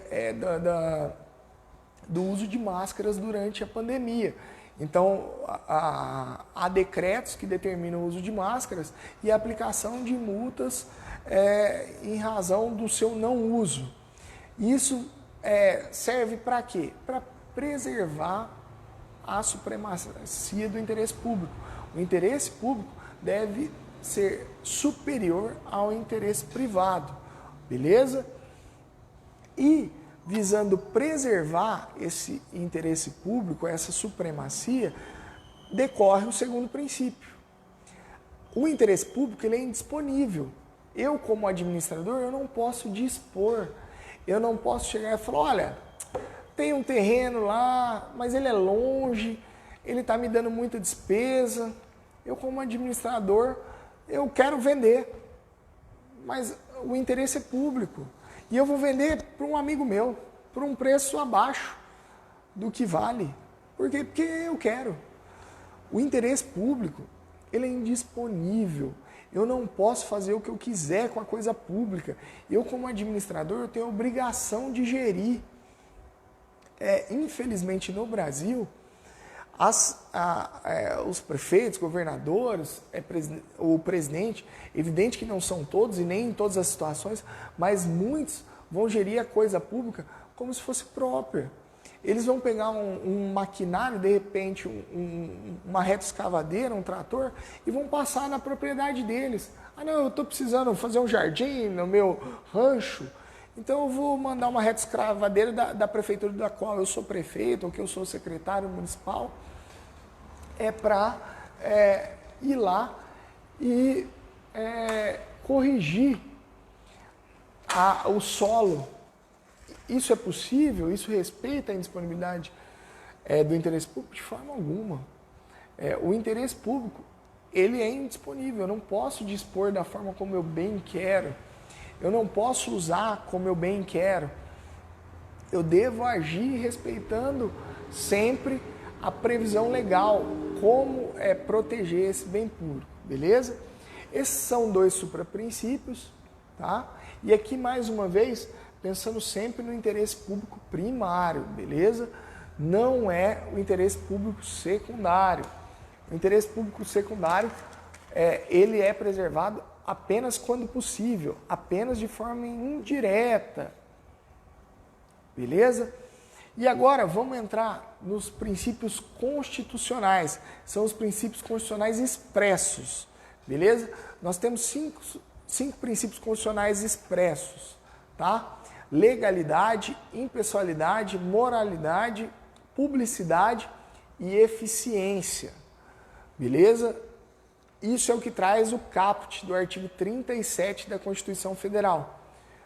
do uso de máscaras durante a pandemia. Então, há decretos que determinam o uso de máscaras e a aplicação de multas em razão do seu não uso. Isso serve para quê? Para preservar a supremacia do interesse público. O interesse público deve ser superior ao interesse privado, beleza? E, visando preservar esse interesse público, essa supremacia, decorre o segundo princípio. O interesse público ele é indisponível. Eu, como administrador, eu não posso dispor. Eu não posso chegar e falar, olha, tem um terreno lá, mas ele é longe, ele está me dando muita despesa. Eu, como administrador, eu quero vender, mas o interesse é público. E eu vou vender para um amigo meu, por um preço abaixo do que vale. Por quê? Porque eu quero. O interesse público, ele é indisponível. Eu não posso fazer o que eu quiser com a coisa pública. Eu, como administrador, eu tenho a obrigação de gerir. Infelizmente, no Brasil, os prefeitos, governadores, o presidente, evidente que não são todos e nem em todas as situações, mas muitos vão gerir a coisa pública como se fosse própria. Eles vão pegar um maquinário, de repente uma retroescavadeira, um trator, e vão passar na propriedade deles. Ah, não, eu estou precisando fazer um jardim no meu rancho, então eu vou mandar uma retroescavadeira da prefeitura da qual eu sou prefeito, ou que eu sou secretário municipal, para ir lá e corrigir o solo. Isso é possível? Isso respeita a indisponibilidade do interesse público? De forma alguma. O interesse público, ele é indisponível. Eu não posso dispor da forma como eu bem quero. Eu não posso usar como eu bem quero. Eu devo agir respeitando sempre a previsão legal, como proteger esse bem público, beleza? Esses são 2 supraprincípios, tá? E aqui, mais uma vez, pensando sempre no interesse público primário, beleza? Não é o interesse público secundário. O interesse público secundário, ele é preservado apenas quando possível, apenas de forma indireta, beleza? E agora vamos entrar nos princípios constitucionais. São os princípios constitucionais expressos, beleza? Nós temos cinco princípios constitucionais expressos, tá? Legalidade, impessoalidade, moralidade, publicidade e eficiência, beleza? Isso é o que traz o caput do artigo 37 da Constituição Federal.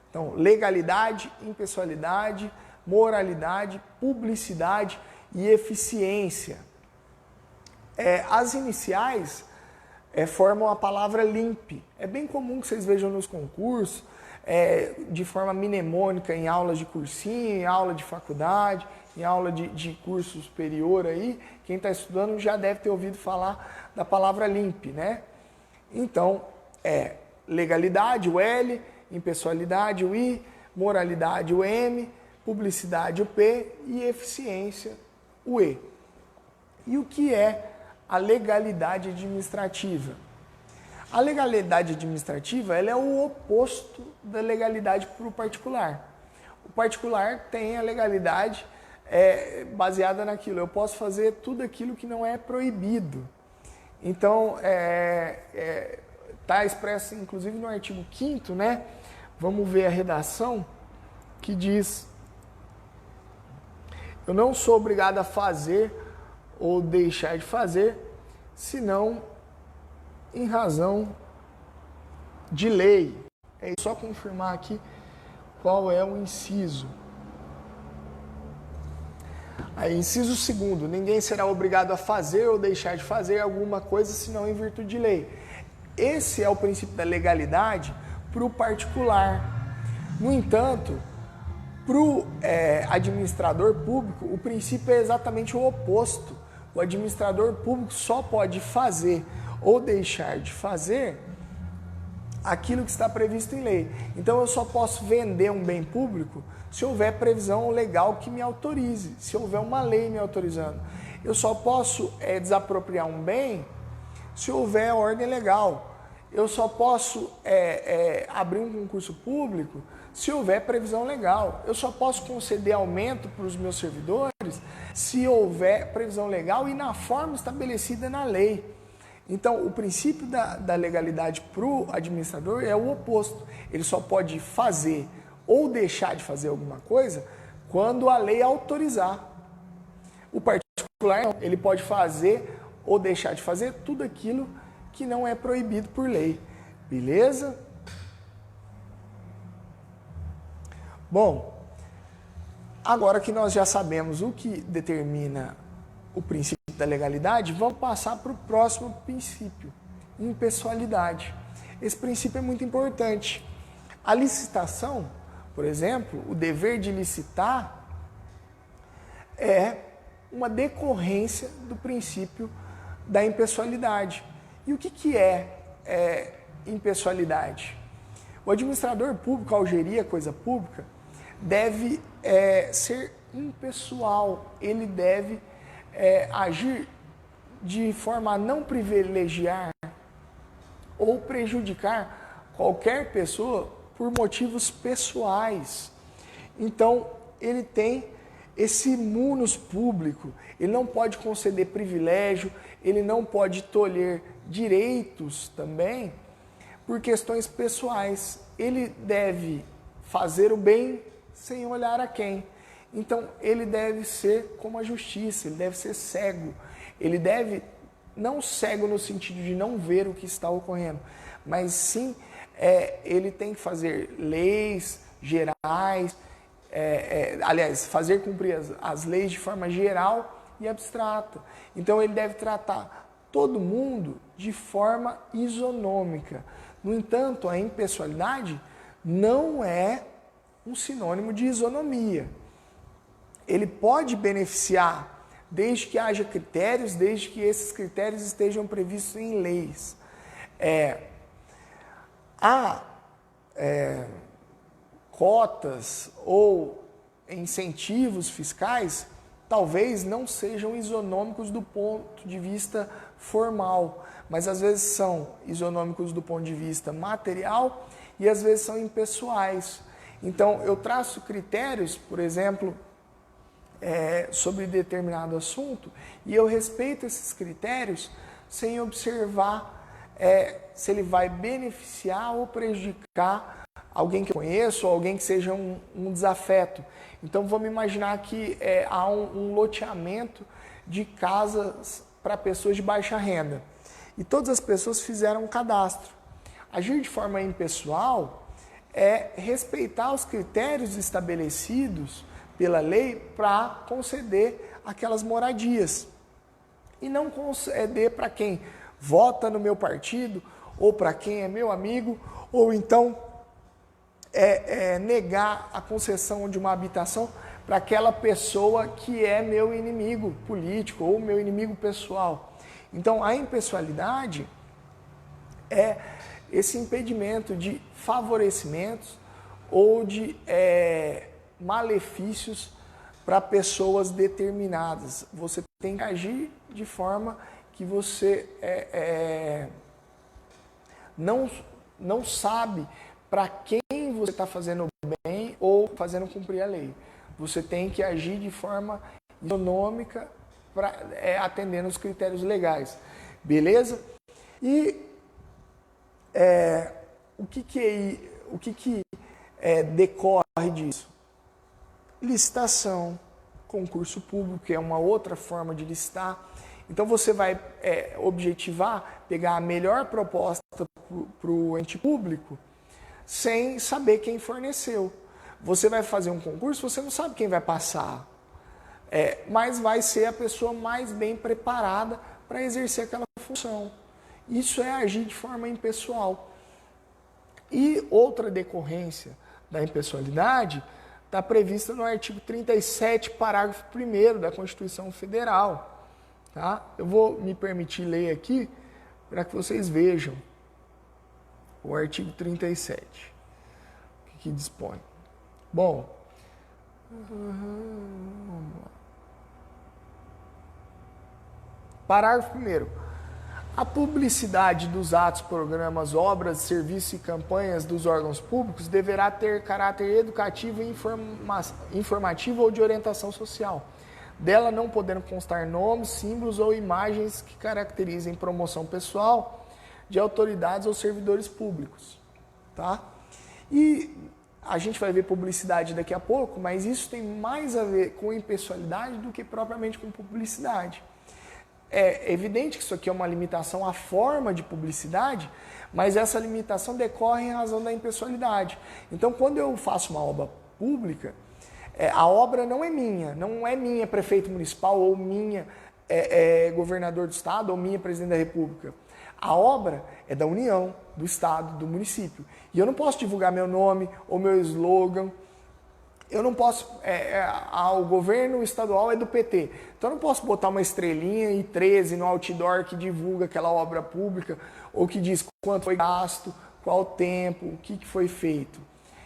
Então, legalidade, impessoalidade, moralidade, publicidade e eficiência. As iniciais formam a palavra LIMP. É bem comum que vocês vejam nos concursos, de forma mnemônica, em aulas de cursinho, em aula de faculdade, em aula de curso superior aí. Quem está estudando já deve ter ouvido falar da palavra LIMP, né? Então, legalidade, o L, impessoalidade, o I, moralidade, o M, publicidade, o P e eficiência, o E. E o que é a legalidade administrativa? A legalidade administrativa, ela é o oposto da legalidade para o particular. O particular tem a legalidade baseada naquilo. Eu posso fazer tudo aquilo que não é proibido. Então, está expresso, inclusive, no artigo 5º, né? Vamos ver a redação que diz: eu não sou obrigado a fazer ou deixar de fazer, senão em razão de lei. É só confirmar aqui qual é o inciso. Aí, inciso 2º, ninguém será obrigado a fazer ou deixar de fazer alguma coisa, senão em virtude de lei. Esse é o princípio da legalidade para o particular. No entanto, para o administrador público, o princípio é exatamente o oposto. O administrador público só pode fazer ou deixar de fazer aquilo que está previsto em lei. Então, eu só posso vender um bem público se houver previsão legal que me autorize, se houver uma lei me autorizando. Eu só posso desapropriar um bem se houver ordem legal. Eu só posso abrir um concurso público se houver previsão legal. Eu só posso conceder aumento para os meus servidores se houver previsão legal e na forma estabelecida na lei. Então, o princípio da legalidade para o administrador é o oposto. Ele só pode fazer ou deixar de fazer alguma coisa quando a lei autorizar. O particular não. Ele pode fazer ou deixar de fazer tudo aquilo que não é proibido por lei. Beleza? Bom, agora que nós já sabemos o que determina o princípio da legalidade, vamos passar para o próximo princípio, impessoalidade. Esse princípio é muito importante. A licitação, por exemplo, o dever de licitar é uma decorrência do princípio da impessoalidade. E o que é impessoalidade? O administrador público, ao gerir a coisa pública, deve ser impessoal, ele deve agir de forma a não privilegiar ou prejudicar qualquer pessoa por motivos pessoais. Então, ele tem esse munus público, ele não pode conceder privilégio, ele não pode tolher direitos também por questões pessoais. Ele deve fazer o bem sem olhar a quem. Então, ele deve ser como a justiça, ele deve ser cego. Ele deve, não cego no sentido de não ver o que está ocorrendo, mas sim, ele tem que fazer leis gerais, aliás, fazer cumprir as leis de forma geral e abstrata. Então, ele deve tratar todo mundo de forma isonômica. No entanto, a impessoalidade não é um sinônimo de isonomia. Ele pode beneficiar desde que haja critérios, desde que esses critérios estejam previstos em leis. Há cotas ou incentivos fiscais talvez não sejam isonômicos do ponto de vista formal, mas às vezes são isonômicos do ponto de vista material e às vezes são impessoais. Então, eu traço critérios, por exemplo, sobre determinado assunto e eu respeito esses critérios sem observar se ele vai beneficiar ou prejudicar alguém que eu conheço ou alguém que seja um desafeto. Então, vamos imaginar que há um loteamento de casas para pessoas de baixa renda e todas as pessoas fizeram um cadastro. Agir de forma impessoal é respeitar os critérios estabelecidos pela lei para conceder aquelas moradias. E não conceder para quem vota no meu partido, ou para quem é meu amigo, ou então negar a concessão de uma habitação para aquela pessoa que é meu inimigo político ou meu inimigo pessoal. Então, a impessoalidade é esse impedimento de favorecimentos ou de malefícios para pessoas determinadas. Você tem que agir de forma que você não sabe para quem você está fazendo bem ou fazendo cumprir a lei. Você tem que agir de forma isonômica, atendendo os critérios legais. Beleza? E o que decorre disso? Licitação, concurso público, que é uma outra forma de licitar. Então você vai objetivar, pegar a melhor proposta para o ente público sem saber quem forneceu. Você vai fazer um concurso, você não sabe quem vai passar, mas vai ser a pessoa mais bem preparada para exercer aquela função. Isso é agir de forma impessoal. E outra decorrência da impessoalidade está prevista no artigo 37, parágrafo 1º da Constituição Federal. Tá? Eu vou me permitir ler aqui para que vocês vejam o artigo 37, o que dispõe. Bom, parágrafo 1º. A publicidade dos atos, programas, obras, serviços e campanhas dos órgãos públicos deverá ter caráter educativo e informativo ou de orientação social. Dela não podendo constar nomes, símbolos ou imagens que caracterizem promoção pessoal de autoridades ou servidores públicos. Tá? E a gente vai ver publicidade daqui a pouco, mas isso tem mais a ver com impessoalidade do que propriamente com publicidade. É evidente que isso aqui é uma limitação à forma de publicidade, mas essa limitação decorre em razão da impessoalidade. Então, quando eu faço uma obra pública, a obra não é minha prefeito municipal, ou minha governador do estado, ou minha presidente da república. A obra é da União, do estado, do município. E eu não posso divulgar meu nome ou meu slogan. Eu não posso, o governo estadual é do PT, então eu não posso botar uma estrelinha e 13 no outdoor que divulga aquela obra pública ou que diz quanto foi gasto, qual o tempo, o que foi feito.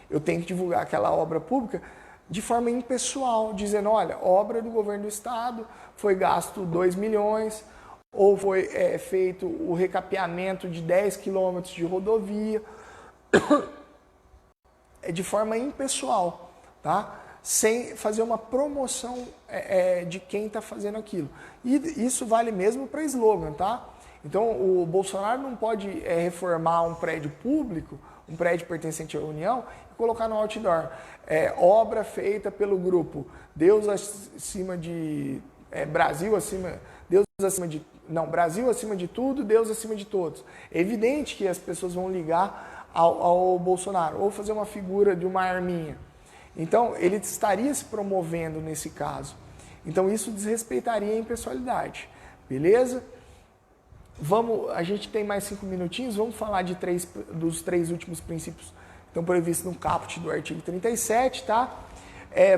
Eu tenho que divulgar aquela obra pública de forma impessoal, dizendo, olha, obra do governo do estado, foi gasto 2 milhões, ou foi feito o recapeamento de 10 quilômetros de rodovia, de forma impessoal. Tá? sem fazer uma promoção de quem está fazendo aquilo. E isso vale mesmo para slogan, tá? Então, o Bolsonaro não pode reformar um prédio público, um prédio pertencente à União, e colocar no outdoor. Obra feita pelo grupo Deus acima de... Brasil acima... Deus acima de... Não, Brasil acima de tudo, Deus acima de todos. É evidente que as pessoas vão ligar ao Bolsonaro, ou fazer uma figura de uma arminha. Então, ele estaria se promovendo nesse caso. Então, isso desrespeitaria a impessoalidade. Beleza? A gente tem mais 5 minutinhos, vamos falar dos 3 últimos princípios que estão previstos no caput do artigo 37, tá?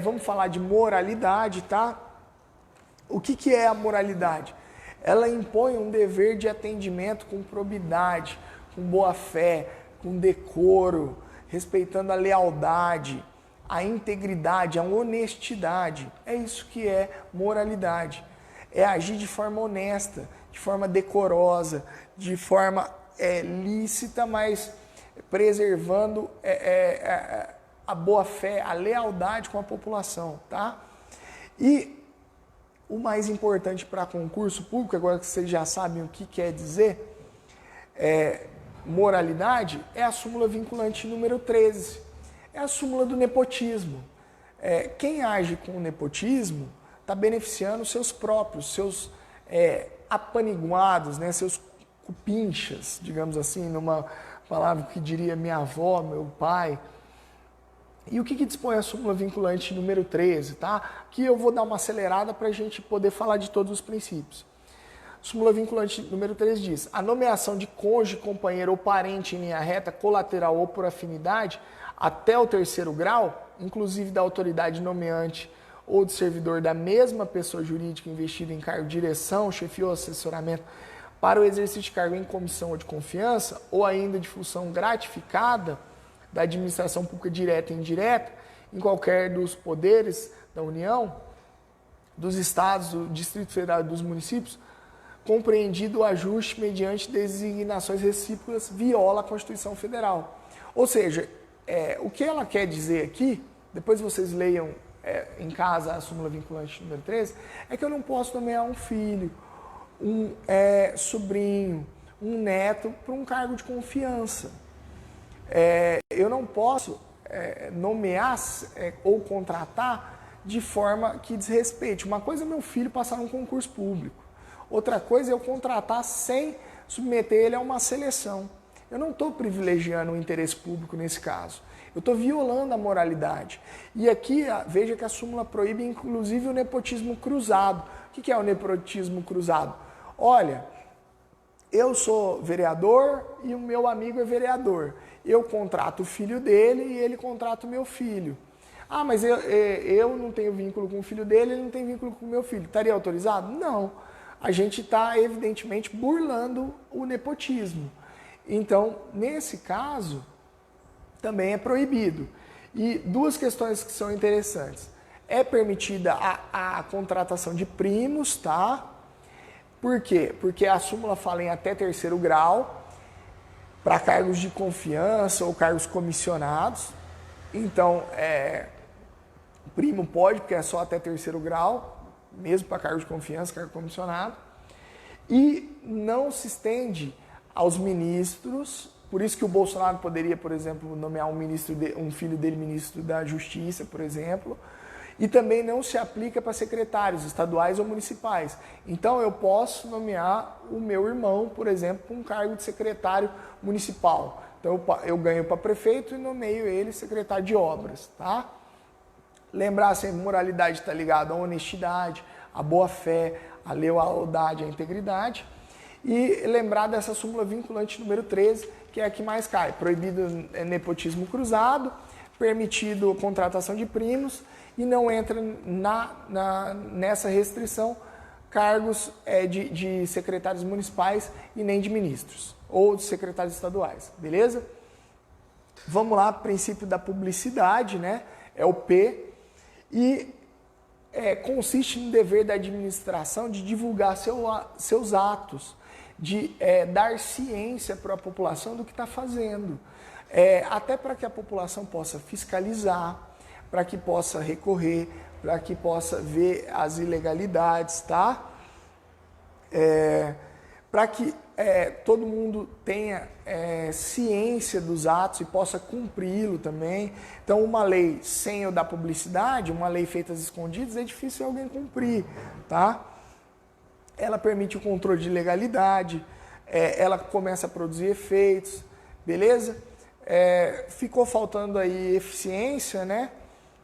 Vamos falar de moralidade, tá? O que é a moralidade? Ela impõe um dever de atendimento com probidade, com boa fé, com decoro, respeitando a lealdade, a integridade, a honestidade. É isso que é moralidade. É agir de forma honesta, de forma decorosa, de forma lícita, mas preservando a boa fé, a lealdade com a população, tá? E o mais importante para concurso público, agora que vocês já sabem o que quer dizer, moralidade, é a súmula vinculante número 13. É a súmula do nepotismo. Quem age com o nepotismo está beneficiando seus próprios, seus apaniguados, né, seus cupinchas, digamos assim, numa palavra que diria minha avó, meu pai. E o que dispõe a súmula vinculante número 13, tá? Aqui eu vou dar uma acelerada para a gente poder falar de todos os princípios. Súmula vinculante número 13 diz: a nomeação de cônjuge, companheiro ou parente em linha reta, colateral ou por afinidade, até o 3º grau, inclusive da autoridade nomeante ou de servidor da mesma pessoa jurídica investida em cargo de direção, chefia ou assessoramento, para o exercício de cargo em comissão ou de confiança, ou ainda de função gratificada da administração pública direta e indireta, em qualquer dos poderes da União, dos estados, do Distrito Federal e dos municípios, compreendido o ajuste mediante designações recíprocas, viola a Constituição Federal. Ou seja, o que ela quer dizer aqui, depois vocês leiam em casa a súmula vinculante número 13, é que eu não posso nomear um filho, um sobrinho, um neto para um cargo de confiança. Eu não posso nomear ou contratar de forma que desrespeite. Uma coisa é meu filho passar num concurso público. Outra coisa é eu contratar sem submeter ele a uma seleção. Eu não estou privilegiando o interesse público nesse caso. Eu estou violando a moralidade. E aqui, veja que a súmula proíbe, inclusive, o nepotismo cruzado. O que é o nepotismo cruzado? Olha, eu sou vereador e o meu amigo é vereador. Eu contrato o filho dele e ele contrata o meu filho. Ah, mas eu não tenho vínculo com o filho dele, ele não tem vínculo com o meu filho. Estaria autorizado? Não. A gente está, evidentemente, burlando o nepotismo. Então, nesse caso, também é proibido. E 2 questões que são interessantes. É permitida a contratação de primos, tá? Por quê? Porque a súmula fala em até 3º grau, para cargos de confiança ou cargos comissionados. Então, primo pode, porque é só até 3º grau, mesmo para cargo de confiança, cargo comissionado. E não se estende aos ministros, por isso que o Bolsonaro poderia, por exemplo, nomear um filho dele ministro da Justiça, por exemplo, e também não se aplica para secretários estaduais ou municipais. Então, eu posso nomear o meu irmão, por exemplo, para um cargo de secretário municipal. Então, eu ganho para prefeito e nomeio ele secretário de obras, tá? Lembrar sempre, moralidade está ligada à honestidade, à boa-fé, à lealdade, à integridade. E lembrar dessa súmula vinculante número 13, que é a que mais cai. Proibido nepotismo cruzado, permitido a contratação de primos e não entra nessa restrição cargos de secretários municipais e nem de ministros ou de secretários estaduais, beleza? Vamos lá, princípio da publicidade, né? É o P. E consiste no dever da administração de divulgar seus atos, de dar ciência para a população do que está fazendo, até para que a população possa fiscalizar, para que possa recorrer, para que possa ver as ilegalidades, tá? Para que todo mundo tenha ciência dos atos e possa cumpri-lo também. Então, uma lei sem o da publicidade, uma lei feita às escondidas, é difícil alguém cumprir, tá? Ela permite o controle de legalidade, ela começa a produzir efeitos, beleza? Ficou faltando aí eficiência, né?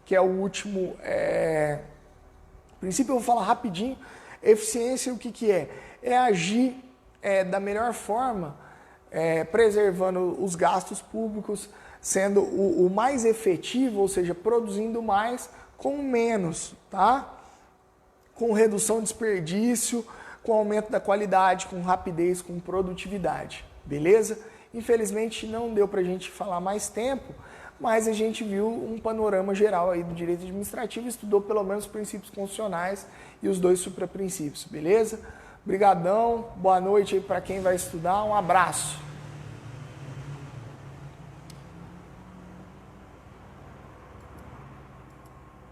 Que é o último princípio. Eu vou falar rapidinho. Eficiência, o que que é? É agir da melhor forma, preservando os gastos públicos, sendo o mais efetivo, ou seja, produzindo mais com menos, tá? Com redução de desperdício, com aumento da qualidade, com rapidez, com produtividade, beleza? Infelizmente não deu para a gente falar mais tempo, mas a gente viu um panorama geral aí do direito administrativo, estudou pelo menos os princípios constitucionais e os 2 supraprincípios, beleza? Obrigadão, boa noite aí para quem vai estudar, um abraço.